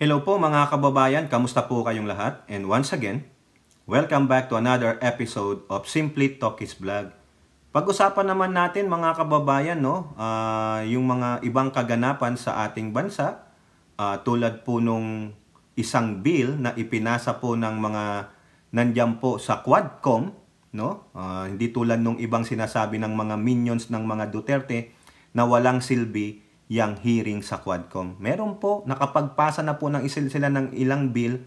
Hello po mga kababayan, kamusta po kayong lahat? And once again, welcome back to another episode of Simply Talkies Vlog. Pag-usapan naman natin mga kababayan, yung mga ibang kaganapan sa ating bansa, tulad po nung isang bill na ipinasa po ng mga nandiyan po sa Quadcom, hindi tulad nung ibang sinasabi ng mga minions ng mga Duterte na walang silbi yang hearing sa Quadcom. Meron po, nakapagpasa na po ng sila ng ilang bill.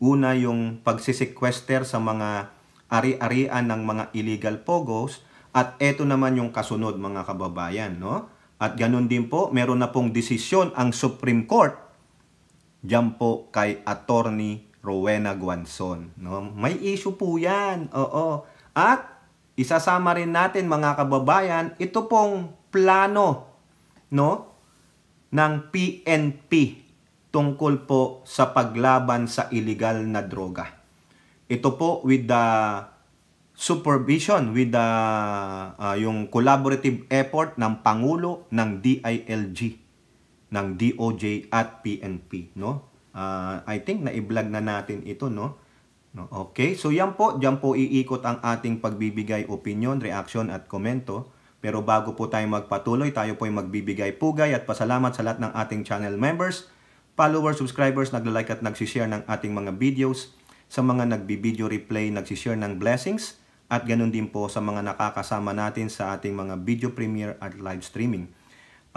Una, yung pagsisequester sa mga ari-arian ng mga illegal pogos. At eto naman yung kasunod mga kababayan. At ganun din po, meron na pong desisyon ang Supreme Court diyan po kay Attorney Rowena Guanzon. May issue po yan. Oo. At isasama rin natin mga kababayan, ito pong plano, ng PNP tungkol po sa paglaban sa illegal na droga. Ito po with the supervision, with the yung collaborative effort ng Pangulo, ng DILG, ng DOJ at PNP. I think na-i-vlog na natin ito. Okay, so yan po, diyan po iikot ang ating pagbibigay opinion, reaction at komento. Pero bago po tayo magpatuloy, tayo po ay magbibigay pugay at pasalamat sa lahat ng ating channel members, followers, subscribers, nagla-like at nagsishare ng ating mga videos, sa mga nagbi-video replay, nagsishare ng blessings, at ganun din po sa mga nakakasama natin sa ating mga video premiere at live streaming.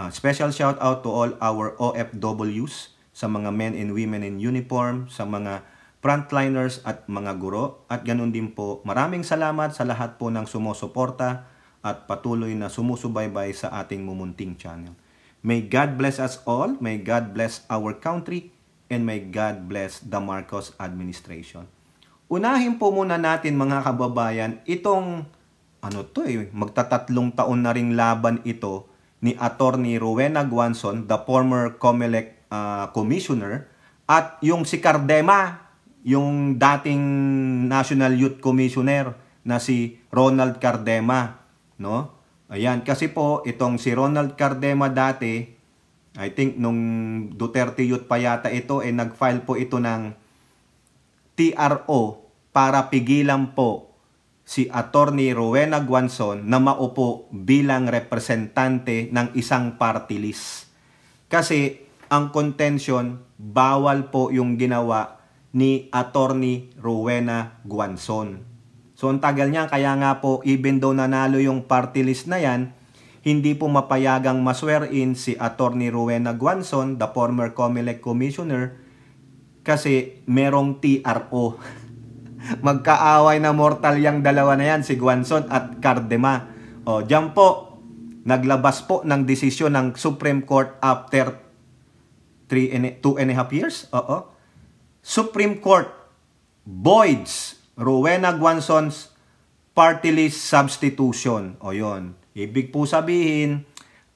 Special shout out to all our OFWs, sa mga men and women in uniform, sa mga frontliners at mga guro, at ganun din po, maraming salamat sa lahat po ng sumusuporta at patuloy na sumusubaybay sa ating mumunting channel. May God bless us all, may God bless our country, and may God bless the Marcos administration. Unahin po muna natin mga kababayan, itong magtatatlong taon na ring laban ito ni Attorney Rowena Guanzon, the former COMELEC commissioner, at yung si Cardema, yung dating National Youth Commissioner na si Ronald Cardema. Ayan, kasi po itong si Ronald Cardema dati, I think nung Duterte Youth pa yata ito, nag-file po ito ng TRO para pigilan po si Attorney Rowena Guanzon na maupo bilang representante ng isang party list. Kasi ang contention, bawal po yung ginawa ni Attorney Rowena Guanzon. So, ang tagal niya, kaya nga po, even though nanalo yung party list na yan, hindi po mapayagang maswear-in si Attorney Rowena Guanzon, the former COMELEC commissioner, kasi merong TRO. Magkaaway na mortal yung dalawa na yan, si Guanzon at Cardema. Diyan po, naglabas po ng desisyon ng Supreme Court after 2.5 years. Supreme Court voids Rowena Guanzon's party list substitution. Yun. Ibig po sabihin,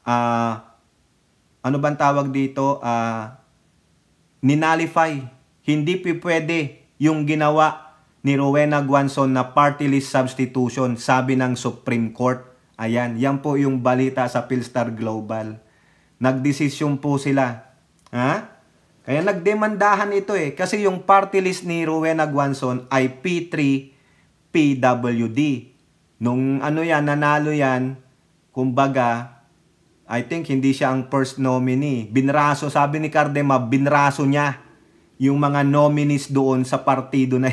ano bang tawag dito? Ninalify. Hindi pwede yung ginawa ni Rowena Guanzon na party list substitution, sabi ng Supreme Court. Ayan, yan po yung balita sa Philstar Global. Nagdesisyon po sila. Kaya nagdemandahan ito kasi yung party list ni Rowena Guanzon ay P3 PWD. Nung nanalo yan, kumbaga, I think hindi siya ang first nominee. Binraso, sabi ni Cardema, binraso niya yung mga nominees doon sa partido na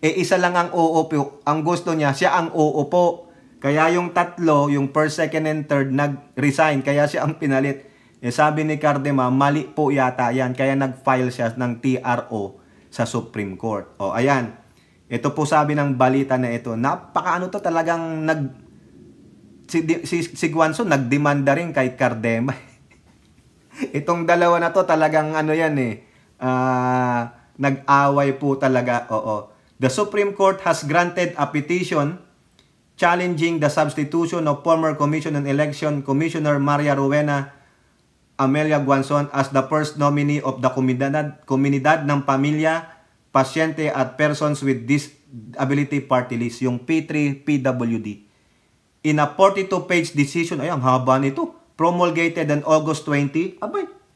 isa lang ang uupo. Ang gusto niya, siya ang uupo. Kaya yung tatlo, yung first, second, and third, nag-resign. Kaya siya ang pinalit. Sabi ni Cardema, mali po yata yan. Kaya nag-file siya ng TRO sa Supreme Court. Ayan. Ito po sabi ng balita na ito. Napakaano to talagang si Guanzon nagdemanda rin kay Cardema. Itong dalawa na to talagang nag-away po talaga. The Supreme Court has granted a petition challenging the substitution of former Commission on Election Commissioner Maria Rowena Amelia Guanzon as the first nominee of the Komunidad ng Pamilya, Pasyente at Persons with Disability Party List, yung P3 PWD. In a 42-page decision, ang haba nito, promulgated on August 20,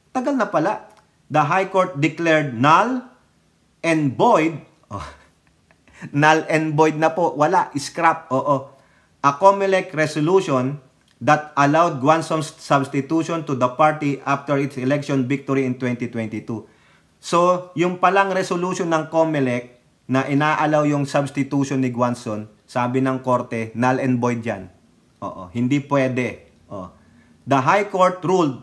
tagal na pala. the High Court declared null and void. Oh, null and void na po. Wala. Scrap. Oo. A COMELEC resolution that allowed Guanson's substitution to the party after its election victory in 2022. So, yung palang resolution ng COMELEC na inaalaw yung substitution ni Guanzon, sabi ng korte, null and void yan. Oo, hindi pwede. Oo. The High Court ruled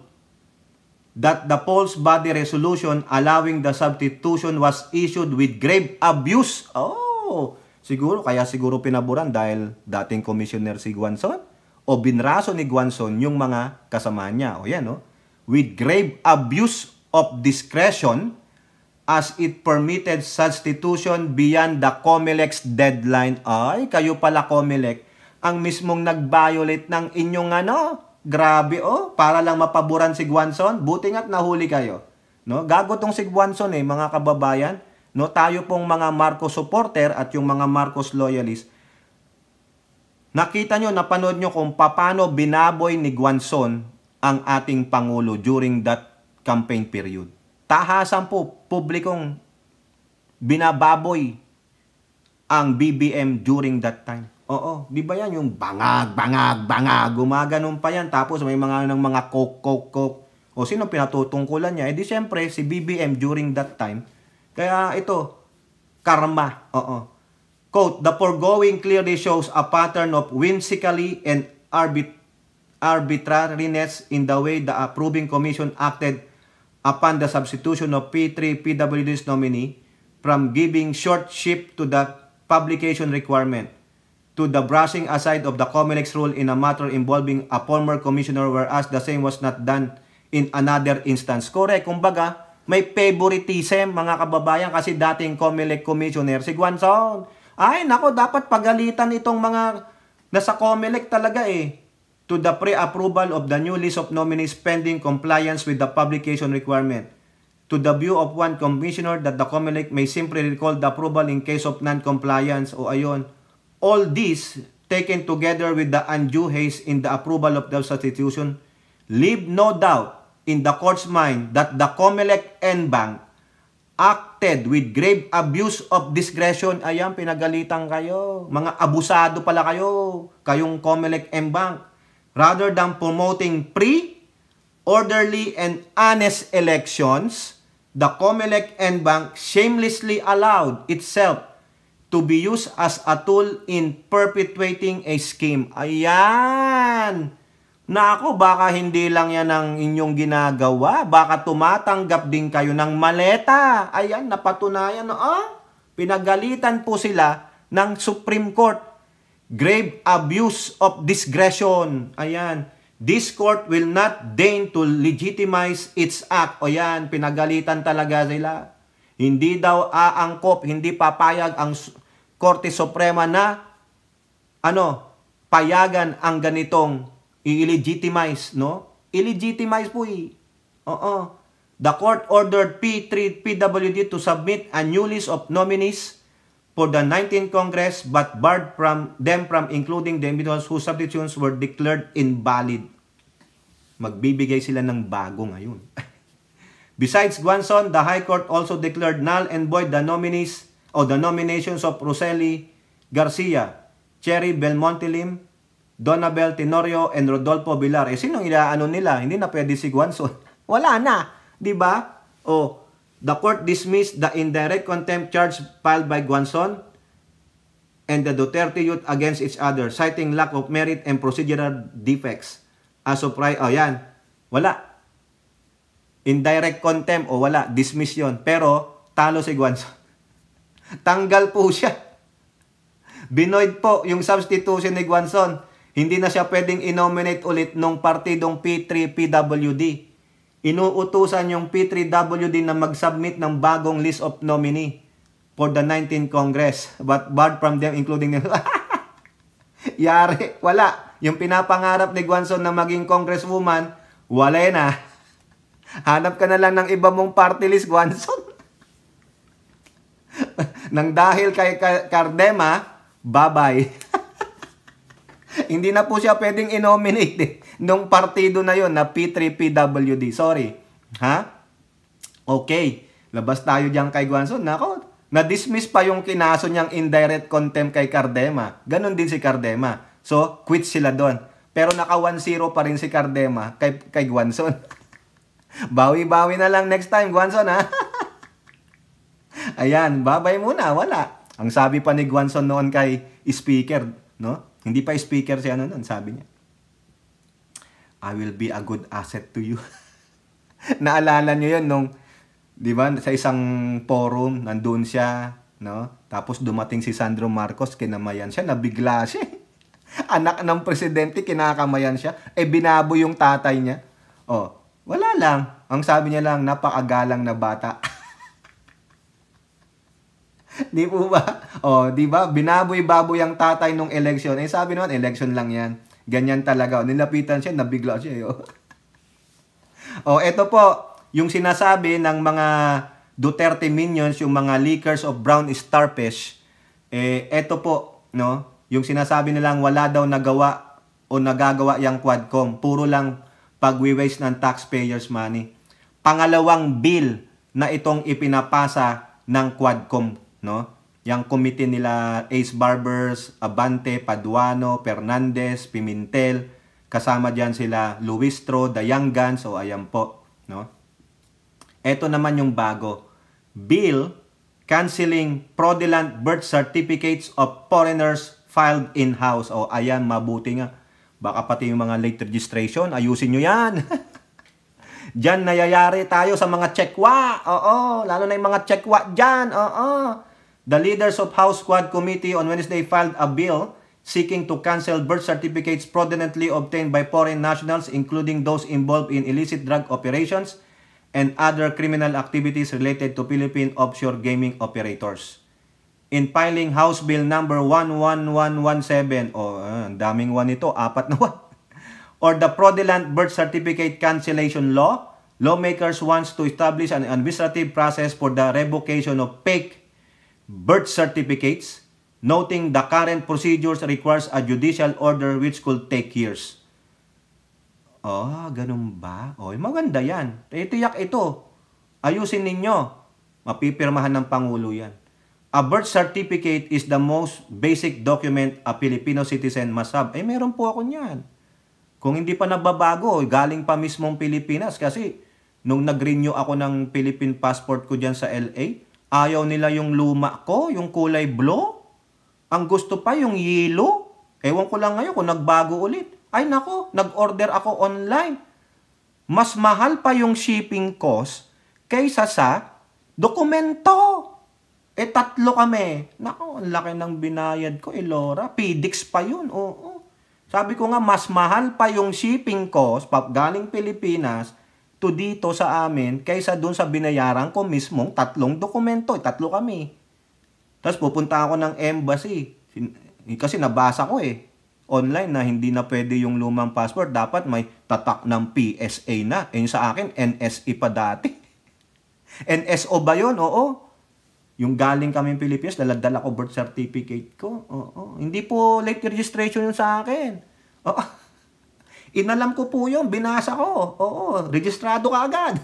that the Polls Body resolution allowing the substitution was issued with grave abuse. Oh, siguro, kaya siguro pinaburan dahil dating commissioner si Guanzon o binraso ni Guanzon yung mga kasama niya. O yan, no? With grave abuse of discretion as it permitted substitution beyond the COMELEC's deadline. Ay, kayo pala COMELEC ang mismong nag-violate ng inyong grabe para lang mapaboran si Guanzon. Buti nga't nahuli kayo. No? Gago tong si Guanzon mga kababayan. No, tayo pong mga Marcos supporter at yung mga Marcos loyalist. Nakita nyo, napanood nyo kung paano binaboy ni Guanzon ang ating Pangulo during that campaign period. Tahasan po, publikong binababoy ang BBM during that time. Oo, di ba yan yung bangag, gumaganon pa yan. Tapos may mga coke. O sino pinatutungkulan niya? Di siyempre si BBM during that time. Kaya ito, karma. Oo. Quote, the foregoing clearly shows a pattern of whimsically and arbitrariness in the way the approving commission acted upon the substitution of P3 PWD's nominee from giving short shrift to the publication requirement to the brushing aside of the COMELEC's rule in a matter involving a former commissioner whereas the same was not done in another instance. Correct. Kumbaga, may favoritism mga kababayan kasi dating COMELEC commissioner si Guanzon. Ay, nako, dapat pagalitan itong mga nasa COMELEC talaga to the pre-approval of the new list of nominees pending compliance with the publication requirement. To the view of one commissioner that the COMELEC may simply recall the approval in case of non-compliance o ayon. All this, taken together with the undue haste in the approval of the substitution, leave no doubt in the court's mind that the COMELEC NBank acted with grave abuse of discretion. Ayan, pinagalitan kayo. Mga abusado pala kayo. Kayong COMELEC NBank. Rather than promoting free, orderly, and honest elections, the COMELEC NBank shamelessly allowed itself to be used as a tool in perpetuating a scheme. Ayan! Naku, baka hindi lang yan ang inyong ginagawa. Baka tumatanggap din kayo ng maleta. Ayan, napatunayan. Pinagalitan po sila ng Supreme Court. Grave abuse of discretion. Ayan. This court will not deign to legitimize its act. O yan, pinagalitan talaga sila. Hindi daw aangkop, hindi papayag ang Korte Suprema na payagan ang ganitong i-legitimize, no? I-legitimize po The court ordered P3 PWD to submit a new list of nominees for the 19th Congress but barred them from including the individuals whose substitutions were declared invalid. Magbibigay sila ng bago ngayon. Besides Guanzon, the High Court also declared null and void the nominees o the nominations of Rosely Garcia, Cherry Belmonte Lim, Donabel Tenorio, and Rodolfo Villar. Sinong ilaano nila? Hindi na pwede si Guanzon. Wala na. Diba? The court dismissed the indirect contempt charge filed by Guanzon and the Duterte youth against each other, citing lack of merit and procedural defects. As of yan. Wala. Indirect contempt wala. Dismiss yun. Pero, talo si Guanzon. Tanggal po siya. Binoid po yung substitution ni Guanzon. Hindi na siya pwedeng inominate ulit nung partidong P3 PWD. Inuutusan yung P3WD na mag-submit ng bagong list of nominee for the 19th Congress. But barred from them, including them. Yari, wala. Yung pinapangarap ni Guanzon na maging congresswoman, wala na. Hanap ka na lang ng iba mong party list, Guanzon. Nang dahil kay Cardema, bye-bye. Hindi na po siya pwedeng inominate nung partido na yon na P3PWD. Sorry. Ha? Okay, labas tayo diyan kay Guanzon. Nako, na-dismiss pa yung kinaso niyang indirect contempt kay Cardema. Ganon din si Cardema. So, quit sila doon. Pero naka 1-0 pa rin si Cardema kay Guanzon. Bawi-bawi na lang next time, Guanzon, ha? Ayan, babay muna, wala. Ang sabi pa ni Guanzon noon kay speaker, no? Hindi pa speaker si ano noon, sabi niya, I will be a good asset to you. Naalala niyo yun nung, di ba, sa isang forum, nandun siya, no? Tapos dumating si Sandro Marcos, kinamayan siya, nabigla siya. Anak ng presidente, kinakamayan siya. Binabo yung tatay niya. Wala lang. Ang sabi niya lang, napakagalang na bata. Di po ba? Di ba? Binaboy-baboy ang tatay nung election. Sabi naman, election lang yan. Ganyan talaga. Nilapitan siya, nabigla siya. Ito po, yung sinasabi ng mga Duterte minions, yung mga leakers of brown starfish, ito po, no? Yung sinasabi nilang wala daw nagawa o nagagawa yung Quadcom. Puro lang pag-waste ng taxpayers' money. Pangalawang bill na itong ipinapasa ng Quadcom, no? Yang committee nila Ace Barbers, Abante, Paduano, Fernandez, Pimentel, kasama diyan sila Luistro, The Young Guns, ayan po, no? Ito naman yung bago. Bill canceling fraudulent birth certificates of foreigners filed in-house. Ayan, mabuti nga. Baka pati yung mga late registration, ayusin nyo yan. Diyan nayayari tayo sa mga tsekwa. Lalo na yung mga tsekwa dyan. The leaders of House Quad Committee on Wednesday filed a bill seeking to cancel birth certificates fraudulently obtained by foreign nationals, including those involved in illicit drug operations and other criminal activities related to Philippine offshore gaming operators. In filing House Bill number 11117, ang daming one ito, 4 na one, or the fraudulent birth certificate cancellation law, lawmakers wants to establish an administrative process for the revocation of fake birth certificates, noting the current procedures requires a judicial order which could take years. Ganun ba? Maganda yan. Tiyak ito. Ayusin ninyo. Mapipirmahan ng Pangulo yan. A birth certificate is the most basic document a Filipino citizen must have. Meron po ako niyan. Kung hindi pa nababago, galing pa mismong Pilipinas. Kasi nung nag-renew ako ng Philippine passport ko dyan sa LA, ayaw nila yung luma ko, yung kulay blue. Ang gusto pa yung yellow. Ewan ko lang ngayon kung nagbago ulit. Ay nako, nag-order ako online. Mas mahal pa yung shipping cost kaysa sa dokumento. 3 kami. Nako, ang laki ng binayad ko, Laura. PDX pa yun, Sabi ko nga, mas mahal pa yung shipping cost, galing Pilipinas, to dito sa amin, kaysa dun sa binayaran ko mismong 3 dokumento. 3 kami. Tapos pupunta ako ng embassy. Kasi nabasa ko online na hindi na pwede yung lumang passport. Dapat may tatak ng PSA na. Yung sa akin, NSE pa dati. NSO ba yun? Oo. Yung galing kami Pilipinas, daladala ko birth certificate ko. Hindi po late registration yun sa akin. Inalam ko po yun, binasa ko. Registrado ka agad.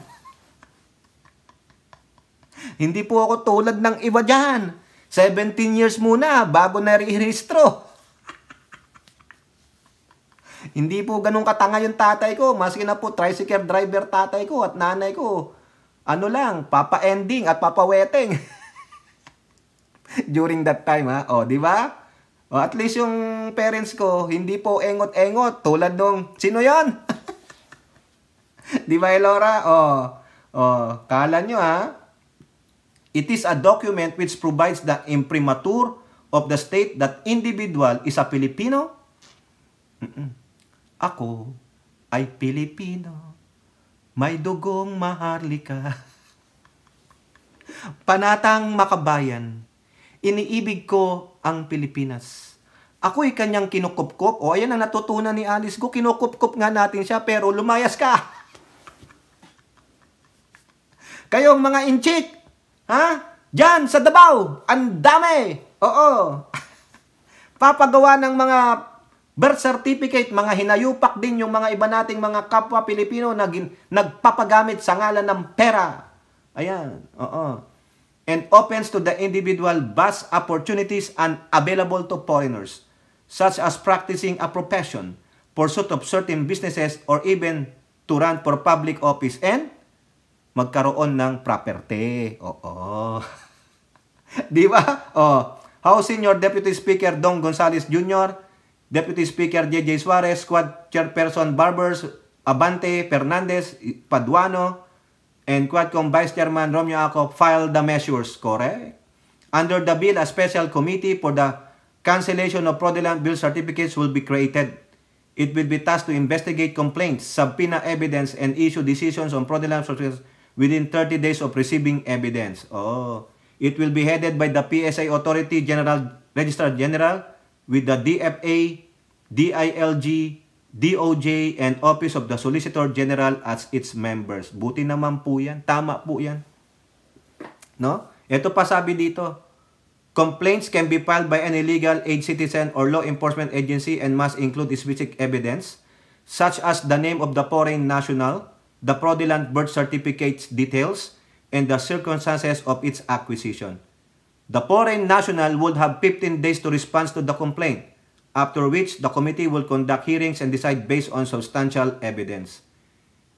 Hindi po ako tulad ng iba dyan. 17 years muna, bago na rehistro. Hindi po ganun katanga yung tatay ko. Maski na po tricycle driver tatay ko at nanay ko. Ano lang, papa-ending at papa-wedding. During that time, di ba? At least yung parents ko, hindi po engot-engot. Tulad nung, sino yon? Di ba, Laura? Kala nyo, It is a document which provides the imprimatur of the state that individual is a Filipino. Ako ay Pilipino. May dugong maharlika. Panatang makabayan. Iniibig ko ang Pilipinas. Ako'y kanyang kinukupkup. Ayan ang natutunan ni Alice ko. Kinukupkup nga natin siya, pero lumayas ka. Kayong mga inchik, Diyan, sa Davao, ang dami. Papagawa ng mga birth certificate, mga hinayupak din yung mga iba nating mga kapwa Pilipino na nagpapagamit sa ngalan ng pera. Ayan, oo. And opens to the individual vast opportunities and available to foreigners, such as practicing a profession, pursuit of certain businesses, or even to run for public office and magkaroon ng property. Oo. Di ba? Oh. House Senior Deputy Speaker Dong Gonzales Jr., Deputy Speaker J.J. Suarez, Quad Chairperson Barbers Abante, Fernandez, Paduano, and Quadcom Vice Chairman Romeo Acop filed the measures. Correct? Under the bill, a special committee for the cancellation of fraudulent bill certificates will be created. It will be tasked to investigate complaints, subpoena evidence, and issue decisions on fraudulent certificates within 30 days of receiving evidence. Oh. It will be headed by the PSA Authority General Registrar General with the DFA, DILG, DOJ, and Office of the Solicitor General as its members. Buti naman po yan. Tama po yan. No? Ito pa sabi dito. Complaints can be filed by any legal aid citizen or law enforcement agency and must include specific evidence such as the name of the foreign national, the fraudulent birth certificate's details, and the circumstances of its acquisition. The foreign national would have 15 days to respond to the complaint, after which the committee will conduct hearings and decide based on substantial evidence.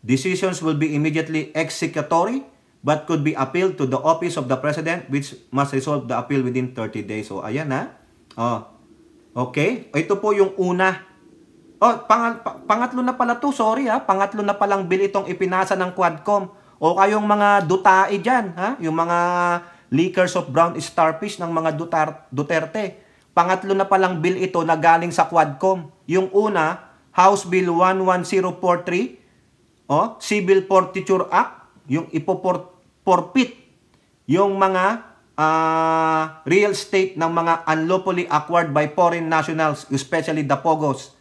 Decisions will be immediately executory but could be appealed to the office of the president, which must resolve the appeal within 30 days. So, ayan ha. Oh. Okay. Ito po yung una. Oh, pangatlo na pala to. Sorry ha. Pangatlo na palang bill itong ipinasa ng Quadcom. O kayong mga dutae dyan, ha? Yung mga leakers of brown starfish ng mga Duterte. Pangatlo na palang bill ito na galing sa Quadcom. Yung una, House Bill 11043, Civil Forfeiture Act, yung ipoporpit yung mga real estate ng mga unlawfully acquired by foreign nationals, especially the POGOs.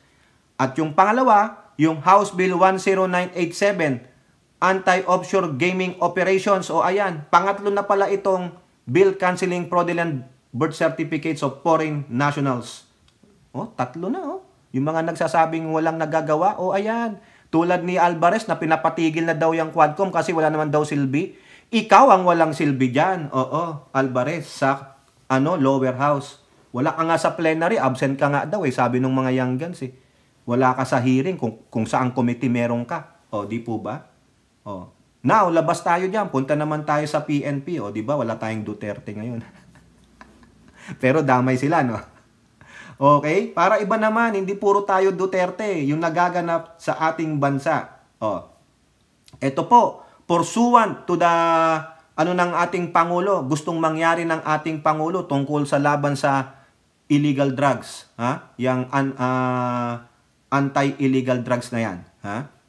At yung pangalawa, yung House Bill 10987, Anti-Offshore Gaming Operations. O ayan, pangatlo na pala itong bill canceling fraudulent birth certificates of foreign nationals. Tatlo na Yung mga nagsasabing walang nagagawa, ayan. Tulad ni Alvarez na pinapatigil na daw yung Quadcom kasi wala naman daw silbi. Ikaw ang walang silbi dyan. Alvarez sa lower house. Wala ka nga sa plenary, absent ka nga daw sabi ng mga young guns Wala ka sa hearing kung saan committee meron ka. Di po ba? Now, labas tayo dyan. Punta naman tayo sa PNP. Di ba? Wala tayong Duterte ngayon. Pero damay sila, no? Okay? Para iba naman, hindi puro tayo Duterte. Yung nagaganap sa ating bansa. Ito po, pursuant to the ng ating Pangulo, gustong mangyari ng ating Pangulo tungkol sa laban sa illegal drugs. Yang anti-illegal drugs na yan.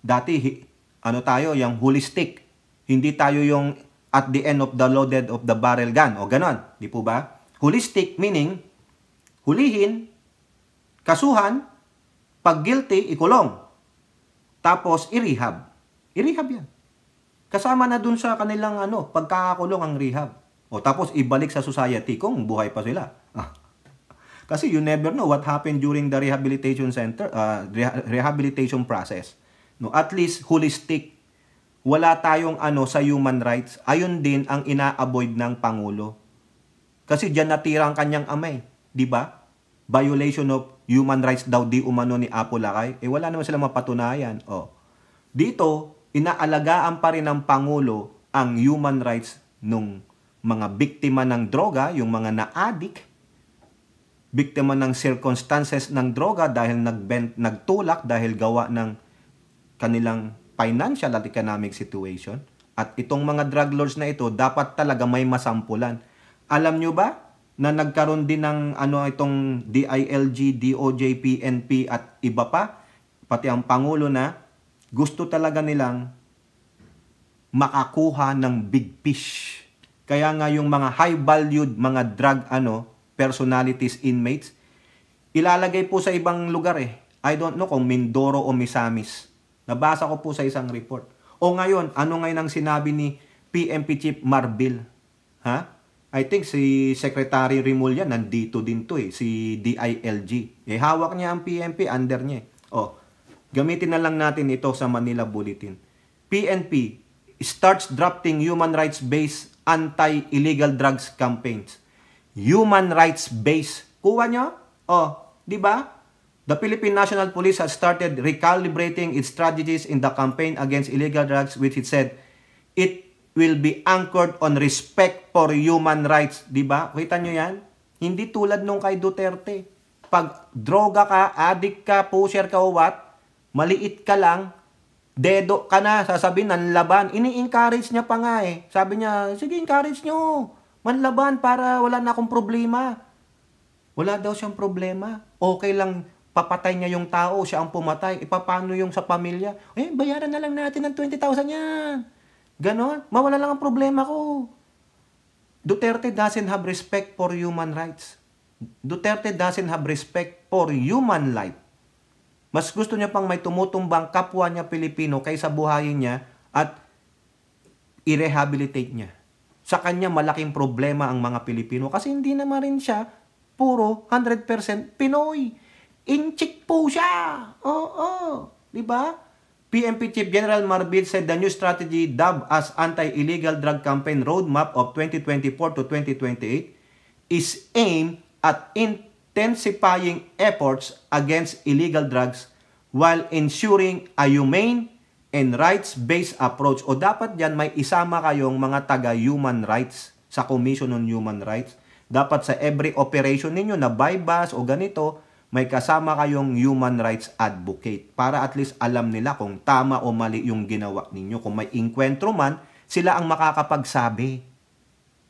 Dati, tayo, yung holistic. Hindi tayo yung at the end of the loaded of the barrel gun. O ganon. Di po ba? Holistic meaning, hulihin, kasuhan, pag guilty, ikulong. Tapos, i-rehab. I-rehab yan. Kasama na dun sa kanilang pagkakakulong ang rehab. Tapos, ibalik sa society kung buhay pa sila. Kasi you never know what happened during the rehabilitation center, rehabilitation process. No, at least holistic. Wala tayong sa human rights. Ayun din ang ina-avoid ng Pangulo. Kasi diyan natira ang kanyang amay, di ba? Violation of human rights daw di umano ni Apo Lakay. Wala naman sila mapatunayan. Dito, inaalagaan pa rin ng Pangulo ang human rights ng mga biktima ng droga, yung mga na-addict, biktima ng circumstances ng droga dahil nagtulak dahil gawa ng kanilang financial at economic situation. At itong mga drug lords na ito, dapat talaga may masampulan. Alam nyo ba na nagkaroon din ng itong DILG, DOJ, PNP at iba pa, pati ang Pangulo na gusto talaga nilang makakuha ng big fish. Kaya nga yung mga high-valued mga drug personalities, inmates, ilalagay po sa ibang lugar I don't know kung Mindoro o Misamis. Nabasa ko po sa isang report. O ngayon, ngayon ang sinabi ni PNP Chief Marbil? I think si Secretary Rimulya nandito din to si DILG. Hawak niya ang PNP, under niya. Gamitin na lang natin ito sa Manila Bulletin. PNP, starts drafting human rights-based anti-illegal drugs campaigns. Human rights-based. Kuha nyo? Di ba? The Philippine National Police has started recalibrating its strategies in the campaign against illegal drugs, which it said it will be anchored on respect for human rights. Di ba? Kita nyo yan? Hindi tulad nung kay Duterte. Pag droga ka, addict ka, pusher ka o what, maliit ka lang, dedo ka na, sasabihin, nanlaban. Ini-encourage niya pa nga eh. Sabi niya, sige, encourage nyo. Manlaban para wala na akong problema. Wala daw siyang problema. Okay lang, papatay niya yung tao, siya ang pumatay. Paano yung sa pamilya? Bayaran na lang natin ng 20,000 yan. Ganon. Mawala lang ang problema ko. Duterte doesn't have respect for human rights. Duterte doesn't have respect for human life. Mas gusto niya pang may tumutumbang kapwa niya Pilipino kaysa buhayin niya at i-rehabilitate niya. Sa kanya malaking problema ang mga Pilipino kasi hindi naman rin siya puro 100% Pinoy. Inchik po siya. Di ba? PNP Chief General Marbil said the new strategy dubbed as Anti-Illegal Drug Campaign Roadmap of 2024 to 2028 is aimed at intensifying efforts against illegal drugs while ensuring a humane and rights-based approach. O dapat dyan may isama kayong mga taga-human rights sa Commission on Human Rights. Dapat sa every operation ninyo na bypass o ganito, may kasama kayong human rights advocate para at least alam nila kung tama o mali yung ginawa ninyo. Kung may inkwentro man, sila ang makakapagsabi.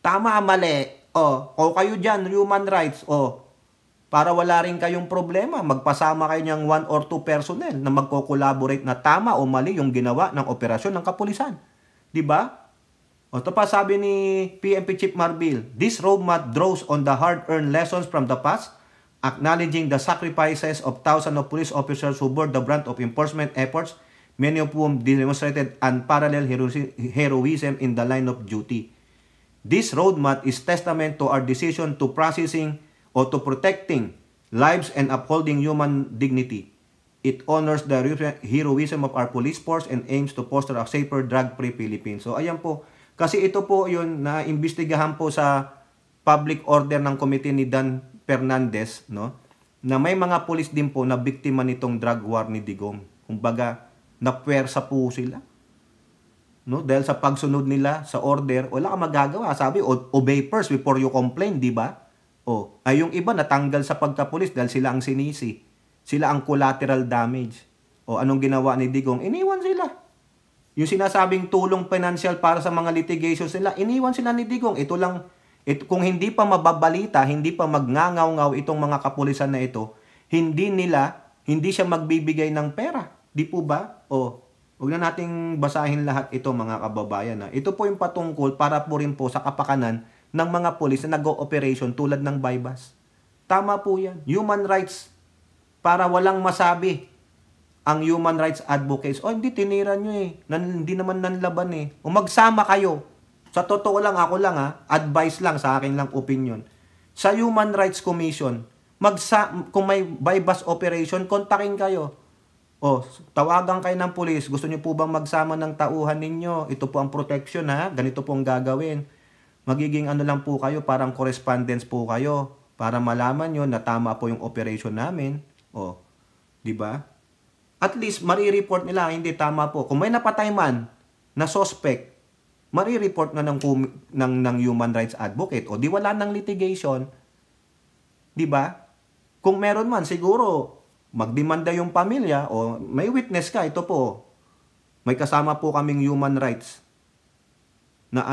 Tama, mali. O kayo dyan, human rights. Para wala rin kayong problema, magpasama kayo ng 1 or 2 personnel na magko-collaborate na tama o mali yung ginawa ng operasyon ng kapulisan. Diba? Ito pa sabi ni PNP Chief Marbil, this roadmap draws on the hard-earned lessons from the past, acknowledging the sacrifices of thousands of police officers who bore the brunt of enforcement efforts, many of whom demonstrated unparalleled heroism in the line of duty. This roadmap is testament to our decision to processing or to protecting lives and upholding human dignity. It honors the heroism of our police force and aims to foster a safer drug-free Philippines. So ayan po, kasi ito po yun na imbestigahan po sa public order ng committee ni Dan Fernandez, no? Na may mga pulis din po na biktima nitong drug war ni Digong. Kumbaga, napuwersa po sila. No? Dahil sa pagsunod nila sa order, wala ka magagawa. Sabi, obey first before you complain, di ba? Ay yung iba natanggal sa pagkapulis dahil sila ang sinisi. Sila ang collateral damage. Anong ginawa ni Digong? Iniwan sila. Yung sinasabing tulong financial para sa mga litigations nila, iniwan sila ni Digong. Kung hindi pa mababalita, hindi pa magngangaw-ngaw itong mga kapulisan na ito, hindi siya magbibigay ng pera. Di po ba? Huwag na nating basahin lahat ito mga kababayan. Ito po yung patungkol para po rin po sa kapakanan ng mga pulis na nag-o-operation tulad ng bypass. Tama po yan. Human rights. Para walang masabi ang human rights advocates. Hindi, tinira nyo eh. Hindi naman nanlaban eh. Magsama kayo. Sa totoo lang, ako lang advice lang sa akin lang opinion. Sa Human Rights Commission, kung may bypass operation, kontakin kayo. Tawagan kayo ng pulis. Gusto niyo po bang magsama ng tauhan ninyo? Ito po ang protection ganito po ang gagawin. Magiging lang po kayo, parang correspondence po kayo para malaman nyo na tama po yung operation namin. Di ba? At least, marireport nila, hindi tama po. Kung may napatay man na suspect, marireport na ng human rights advocate. Di wala ng litigation. Di ba? Kung meron man, siguro, magdemanda yung pamilya may witness ka, ito po. May kasama po kaming human rights na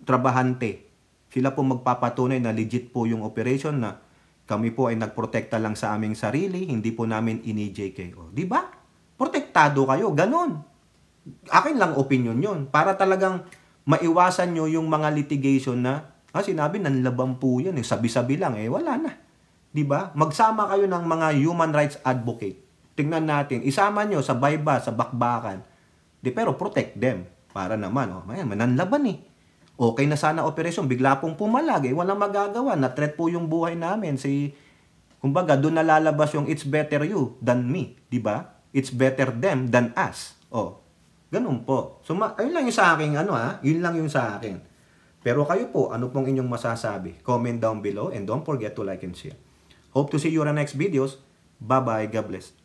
trabahante. Sila po magpapatunay na legit po yung operation na kami po ay nagprotekta lang sa aming sarili, hindi po namin ini-JK. Di ba? Protektado kayo, ganon. Akin lang opinion yun. Para talagang maiwasan nyo yung mga litigation na, sinabi, nanlaban po yan. Sabi-sabi lang, wala na. Diba? Magsama kayo ng mga human rights advocate. Tingnan natin, isama nyo sa bypass, sa bakbakan. Pero protect them. Para naman, mananlaban eh. Okay na sana operasyon, bigla pong pumalag, walang magagawa. Na-threat po yung buhay namin. Kumbaga, doon nalalabas yung it's better you than me. Diba? It's better them than us. Ganun po. So, ayun lang yung sa akin, yun lang yung sa akin. Pero kayo po, ano pong inyong masasabi? Comment down below and don't forget to like and share. Hope to see you on the next videos. Bye-bye. God bless.